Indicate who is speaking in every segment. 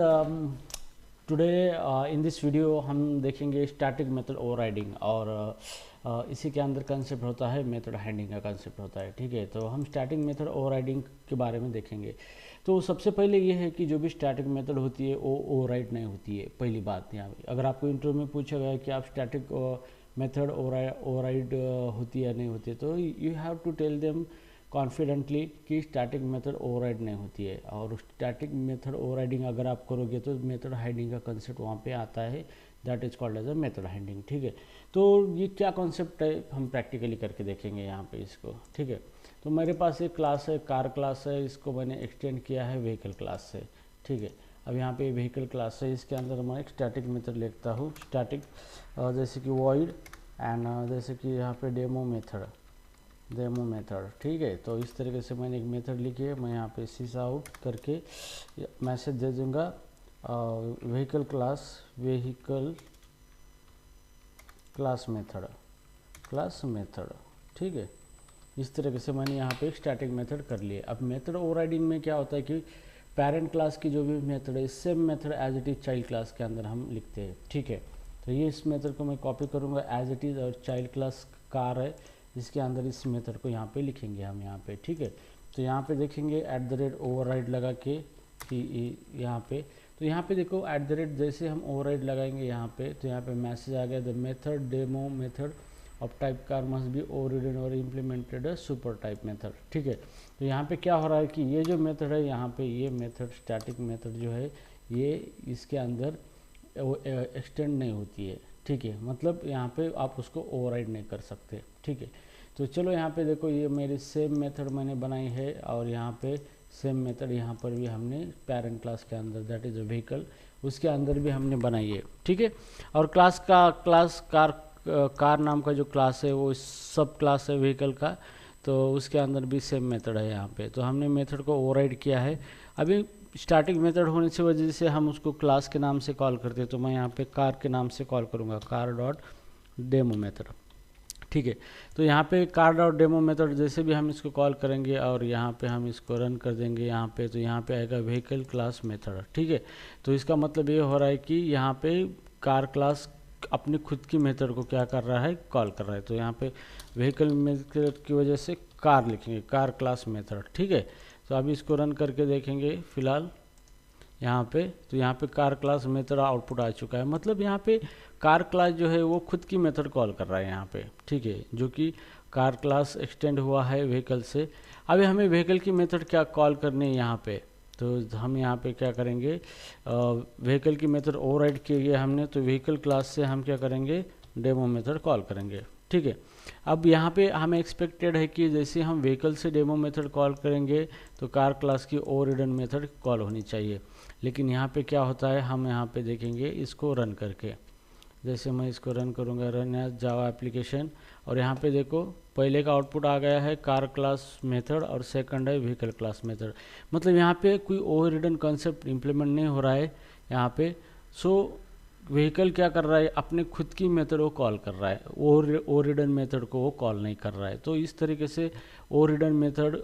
Speaker 1: Today in this video हम देखेंगे static method overriding और इसी के अंदर कंसेप्ट होता है मेथड हैंडिंग का कंसेप्ट होता है। ठीक है, तो हम स्टैटिक मेथड ओवरराइडिंग के बारे में देखेंगे। तो सबसे पहले ये है कि जो भी स्टैटिक मेथड होती है वो ओवरराइड नहीं होती है। पहली बात यहाँ पे अगर आपको इंटरव्यू में पूछा गया कि आप स्टैटिक मेथड ओवरराइड होती है या नहीं होती है, तो you have to tell them confidently कि स्टैटिक मेथड ओवरराइड नहीं होती है। और स्टैटिक मेथड ओवरराइडिंग अगर आप करोगे तो मेथड हाइडिंग का कंसेप्ट वहाँ पे आता है, that is called as a method hiding. ठीक है, तो ये क्या कॉन्सेप्ट है हम प्रैक्टिकली करके देखेंगे यहाँ पे इसको। ठीक है, तो मेरे पास एक क्लास है, कार क्लास है, इसको मैंने एक्सटेंड किया है व्हीकल क्लास से। ठीक है, अब यहाँ पे व्हीकल क्लास है, इसके अंदर मैं एक स्टैटिक मेथड लिखता हूँ, स्टैटिक जैसे कि वॉइड एंड जैसे कि यहाँ पे डेमो मेथड। ठीक है, तो इस तरीके से मैंने एक मेथड लिखी है। मैं यहाँ पे सीस आउट करके मैसेज दे दूँगा व्हीकल क्लास मेथड। ठीक है, इस तरीके से मैंने यहाँ पे एक स्टैटिक मेथड कर लिया। अब मेथड ओवरराइडिंग में क्या होता है कि पेरेंट क्लास की जो भी मेथड है, same method as it is child class के अंदर हम लिखते हैं। ठीक है, तो ये इस मेथड को मैं कॉपी करूँगा एज इट इज़, और चाइल्ड क्लास कार है इसके अंदर इस मेथड को यहाँ पे लिखेंगे हम यहाँ पे। ठीक है, तो यहाँ पे देखेंगे @ लगा के कि यहाँ पे, तो यहाँ पे देखो जैसे हम ओवरराइड लगाएंगे यहाँ पे, तो यहाँ पे मैसेज आ गया the method demo method of type car must be overridden और implemented a super type method. ठीक है, तो यहाँ पे क्या हो रहा है कि ये जो मेथड है यहाँ पे, ये मेथड स्टैटिक मेथड जो है ये इसके अंदर एक्सटेंड नहीं होती है। ठीक है, मतलब यहाँ पे आप उसको ओवरराइड नहीं कर सकते। ठीक है, तो चलो यहाँ पे देखो ये मेरी सेम मेथड मैंने बनाई है, और यहाँ पे सेम मेथड यहाँ पर भी हमने पेरेंट क्लास के अंदर दैट इज़ अ व्हीकल उसके अंदर भी हमने बनाई है। ठीक है, और क्लास कार नाम का जो क्लास है वो सब क्लास है व्हीकल का, तो उसके अंदर भी सेम मेथड है यहाँ पे। तो हमने मेथड को ओवरराइड किया है। अभी स्टैटिक मेथड होने से वजह से हम उसको क्लास के नाम से कॉल करते हैं, तो मैं यहाँ पे कार के नाम से कॉल करूँगा, कार डॉट डेमो मेथड। ठीक है, तो यहाँ पे कार डॉट डेमो मेथड जैसे भी हम इसको कॉल करेंगे और यहाँ पे हम इसको रन कर देंगे यहाँ पे, तो यहाँ पे आएगा व्हीकल क्लास मेथड। ठीक है, तो इसका मतलब ये हो रहा है कि यहाँ पे कार क्लास अपनी खुद की मेथड को क्या कर रहा है, कॉल कर रहा है। तो यहाँ पे व्हीकल मेथड की वजह से कार लिखेंगे, कार क्लास मेथड। ठीक है, तो अभी इसको रन करके देखेंगे फिलहाल यहाँ पे, तो यहाँ पे कार क्लास मेथड आउटपुट आ चुका है। मतलब यहाँ पे कार क्लास जो है वो खुद की मेथड कॉल कर रहा है यहाँ पे। ठीक है, जो कि कार क्लास एक्सटेंड हुआ है व्हीकल से। अभी हमें व्हीकल की मेथड क्या कॉल करनी है यहाँ पे, तो हम यहाँ पे क्या करेंगे, व्हीकल की मेथड ओवरराइड की है हमने, तो व्हीकल क्लास से हम क्या करेंगे, डेमो मेथड कॉल करेंगे। ठीक है, अब यहाँ पे हमें एक्सपेक्टेड है कि जैसे हम व्हीकल से डेमो मेथड कॉल करेंगे तो कार क्लास की ओवररिडन मेथड कॉल होनी चाहिए। लेकिन यहाँ पे क्या होता है, हम यहाँ पे देखेंगे इसको रन करके, जैसे मैं इसको रन करूँगा, रन एज जावा एप्लीकेशन, और यहाँ पे देखो पहले का आउटपुट आ गया है कार क्लास मेथड और सेकंड है व्हीकल क्लास मेथड। मतलब यहाँ पे कोई ओवररिडन कॉन्सेप्ट इम्प्लीमेंट नहीं हो रहा है यहाँ पे। सो व्हीकल क्या कर रहा है, अपने खुद की मेथड को कॉल कर रहा है, ओवररिडन मेथड को वो कॉल नहीं कर रहा है। तो इस तरीके से ओवररिडन मेथड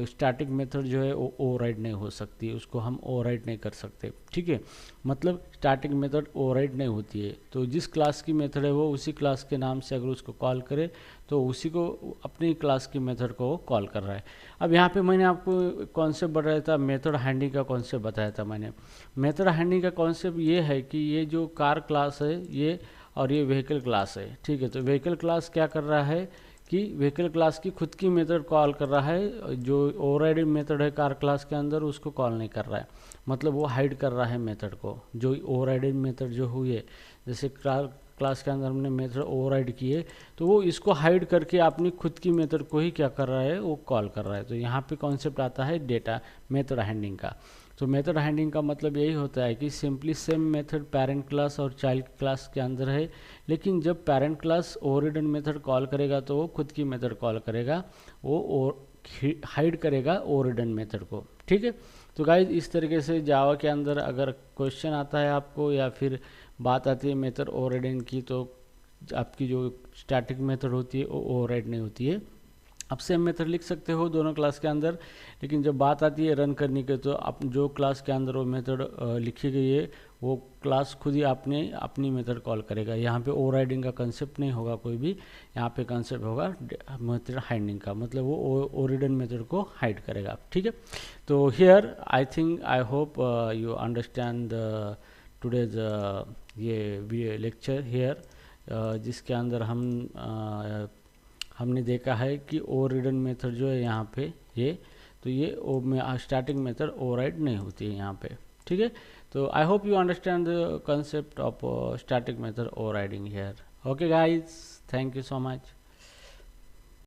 Speaker 1: स्टैटिक मेथड जो है वो ओवरराइड नहीं हो सकती, उसको हम ओवरराइड नहीं कर सकते। ठीक है, मतलब स्टैटिक मेथड ओवरराइड नहीं होती है। तो जिस क्लास की मेथड है वो उसी क्लास के नाम से अगर उसको कॉल करे तो उसी को अपनी क्लास की मेथड को कॉल कर रहा है। अब यहाँ पे मैंने आपको कॉन्सेप्ट बताया था, मेथड हैंडिंग का कॉन्सेप्ट बताया था मैंने। मेथड हैंडिंग का कॉन्सेप्ट ये है कि ये जो कार क्लास है ये, और ये व्हीकल क्लास है। ठीक है, तो व्हीकल क्लास क्या कर रहा है कि व्हीकल क्लास की खुद की मेथड कॉल कर रहा है, जो ओवरराइडिंग मेथड है कार क्लास के अंदर उसको कॉल नहीं कर रहा है। मतलब वो हाइड कर रहा है मेथड को, जो ओवरराइडिंग मेथड जो हुई है, जैसे कार क्लास के अंदर हमने मेथड ओवरराइड किए, तो वो इसको हाइड करके अपनी खुद की मेथड को ही क्या कर रहा है, वो कॉल कर रहा है। तो यहाँ पे कॉन्सेप्ट आता है डेटा मेथड हैंडिंग का। तो मेथड हैंडिंग का मतलब यही होता है कि simply same method parent class और चाइल्ड क्लास के अंदर है, लेकिन जब पेरेंट क्लास ओवररिडन मेथड कॉल करेगा तो वो खुद की मेथड कॉल करेगा, वो हाइड करेगा ओवररिडन मेथड को। ठीक है, तो गाइज इस तरीके से जावा के अंदर अगर क्वेश्चन आता है आपको या फिर बात आती है मेथड ओवरराइडिंग की, तो आपकी जो स्टैटिक मेथड होती है वो ओवरराइड नहीं होती है। आप सेम मेथड लिख सकते हो दोनों क्लास के अंदर, लेकिन जब बात आती है रन करने के तो आप जो क्लास के अंदर वो मेथड लिखी गई है वो क्लास खुद ही अपनी मेथड कॉल करेगा। यहाँ पे ओवरराइडिंग का कंसेप्ट नहीं होगा कोई भी, यहाँ पे कंसेप्ट होगा मेथड हाइडिंग का, मतलब वो ओरिजिन मेथड को हाइड करेगा। ठीक है, तो here I think I hope you understand today's ये लेक्चर हियर, जिसके अंदर हमने देखा है कि ओवरराइडन मेथड जो है यहाँ पे ये, तो ये स्टार्टिंग मेथड ओवरराइड नहीं होती है यहाँ पे। ठीक है, तो I hope you understand the concept of static method overriding here. Okay guys, thank you so much.